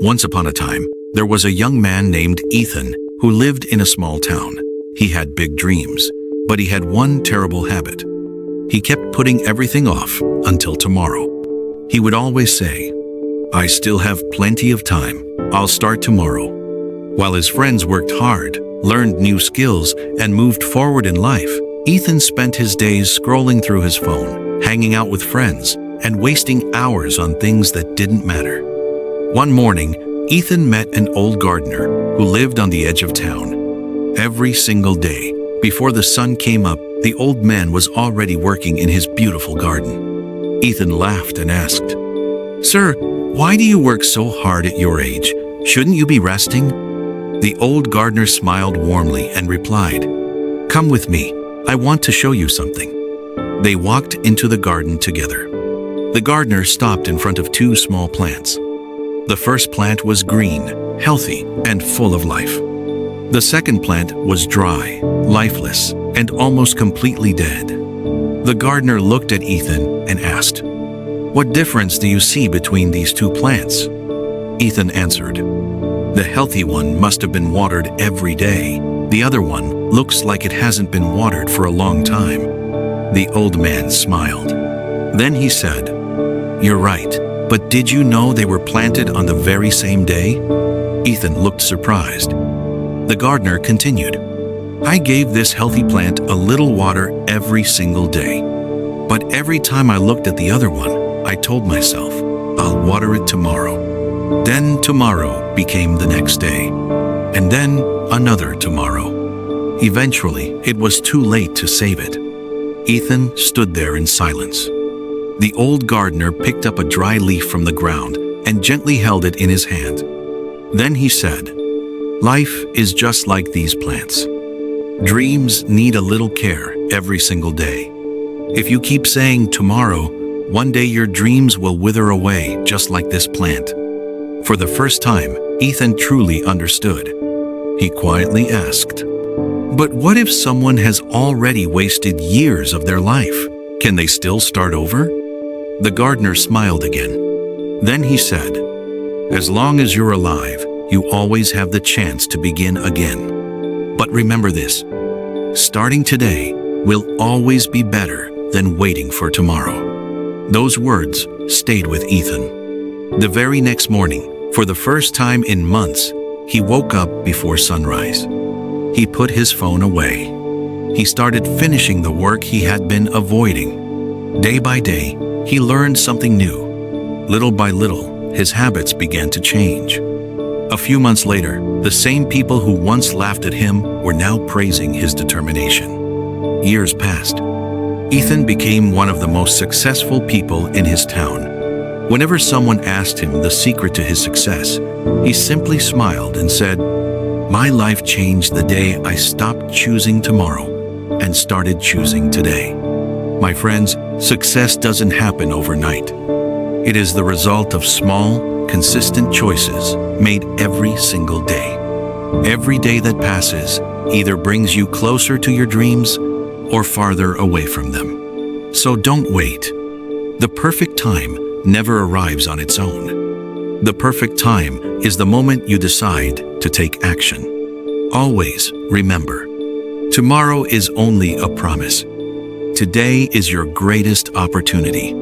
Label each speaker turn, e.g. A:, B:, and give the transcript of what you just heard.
A: Once upon a time, there was a young man named Ethan who lived in a small town. He had big dreams, but he had one terrible habit. He kept putting everything off until tomorrow. He would always say, "I still have plenty of time. I'll start tomorrow." While his friends worked hard, learned new skills, and moved forward in life, Ethan spent his days scrolling through his phone, hanging out with friends, and wasting hours on things that didn't matter. One morning, Ethan met an old gardener who lived on the edge of town. Every single day, before the sun came up, the old man was already working in his beautiful garden. Ethan laughed and asked, "Sir, why do you work so hard at your age? Shouldn't you be resting?" The old gardener smiled warmly and replied, "Come with me. I want to show you something." They walked into the garden together. The gardener stopped in front of two small plants. The first plant was green, healthy, and full of life. The second plant was dry, lifeless, and almost completely dead. The gardener looked at Ethan and asked, "What difference do you see between these two plants?" Ethan answered, "The healthy one must have been watered every day. The other one looks like it hasn't been watered for a long time." The old man smiled. Then he said, "You're right, but did you know they were planted on the very same day?" Ethan looked surprised. The gardener continued, "I gave this healthy plant a little water every single day. But every time I looked at the other one, I told myself, I'll water it tomorrow. Then tomorrow became the next day, and then another tomorrow. Eventually, it was too late to save it." Ethan stood there in silence. The old gardener picked up a dry leaf from the ground and gently held it in his hand. Then he said, "Life is just like these plants. Dreams need a little care every single day. If you keep saying tomorrow, one day your dreams will wither away just like this plant." For the first time, Ethan truly understood. He quietly asked, "But what if someone has already wasted years of their life? Can they still start over?" The gardener smiled again. Then he said, "As long as you're alive, you always have the chance to begin again. But remember this, starting today will always be better than waiting for tomorrow." Those words stayed with Ethan. The very next morning, for the first time in months, he woke up before sunrise. He put his phone away. He started finishing the work he had been avoiding. Day by day, he learned something new. Little by little, his habits began to change. A few months later, the same people who once laughed at him were now praising his determination. Years passed. Ethan became one of the most successful people in his town. Whenever someone asked him the secret to his success, he simply smiled and said, "My life changed the day I stopped choosing tomorrow and started choosing today." My friends, success doesn't happen overnight. It is the result of small, consistent choices made every single day. Every day that passes either brings you closer to your dreams or farther away from them. So don't wait. The perfect time never arrives on its own. The perfect time is the moment you decide to take action. Always remember, tomorrow is only a promise. Today is your greatest opportunity.